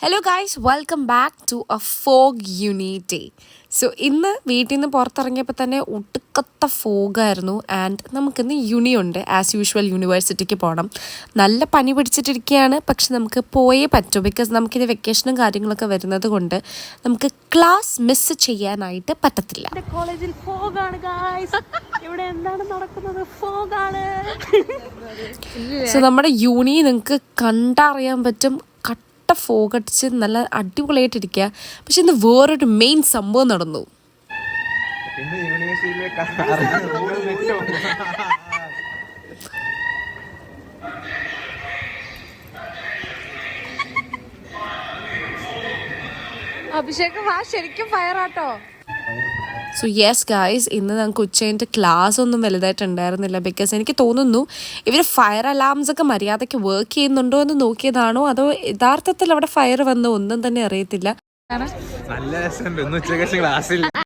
Hello guys, welcome back to a fog unity. So ഇന്ന് വീട്ടിൽ നിന്ന് പുറത്തിറങ്ങിയപ്പോൾ തന്നെ ഒടുക്കത്ത ഫോഗായിരുന്നു. ആൻഡ് നമുക്കിന്ന് യുണിയുണ്ട്. ആസ് യൂഷ്വൽ യൂണിവേഴ്സിറ്റിക്ക് പോകണം. നല്ല പനി പിടിച്ചിട്ടിരിക്കുകയാണ്, പക്ഷെ നമുക്ക് പോയേ പറ്റൂ. ബിക്കോസ് നമുക്കിത് വെക്കേഷനും കാര്യങ്ങളൊക്കെ വരുന്നത് കൊണ്ട് നമുക്ക് ക്ലാസ് മിസ് ചെയ്യാനായിട്ട് പറ്റത്തില്ല. കോളേജിൽ ഫോഗാണ് ഗൈസ്. ഇവിടെ എന്താണ് നടക്കുന്നത്? ഫോഗാണ്. സോ നമ്മുടെ യൂണി നിങ്ങൾക്ക് കണ്ടറിയാൻ പറ്റും. ഫോഗ് അടിച്ച് നല്ല അടിപൊളിയായിട്ടിരിക്കുക. പക്ഷെ ഇന്ന് വേറൊരു മെയിൻ സംഭവം നടന്നു. അഭിഷേക് വാ, ശരിക്കും ഫയറാട്ടോ. സോ യെസ് ഗായ്സ്, ഇന്ന് ഞങ്ങൾക്ക് ഉച്ചകഴിഞ്ഞിട്ട് ക്ലാസ് ഒന്നും വലുതായിട്ടുണ്ടായിരുന്നില്ല. ബിക്കോസ് എനിക്ക് തോന്നുന്നു ഇവർ ഫയർ അലാംസ് ഒക്കെ മര്യാദയ്ക്ക് വർക്ക് ചെയ്യുന്നുണ്ടോ എന്ന് നോക്കിയതാണോ അതോ യഥാർത്ഥത്തിൽ അവിടെ ഫയർ വന്ന് ഒന്നും തന്നെ അറിയത്തില്ല. നല്ല രസമുണ്ട്. ഇന്ന് ഉച്ചയ്ക്ക് ക്ലാസ്സിൽ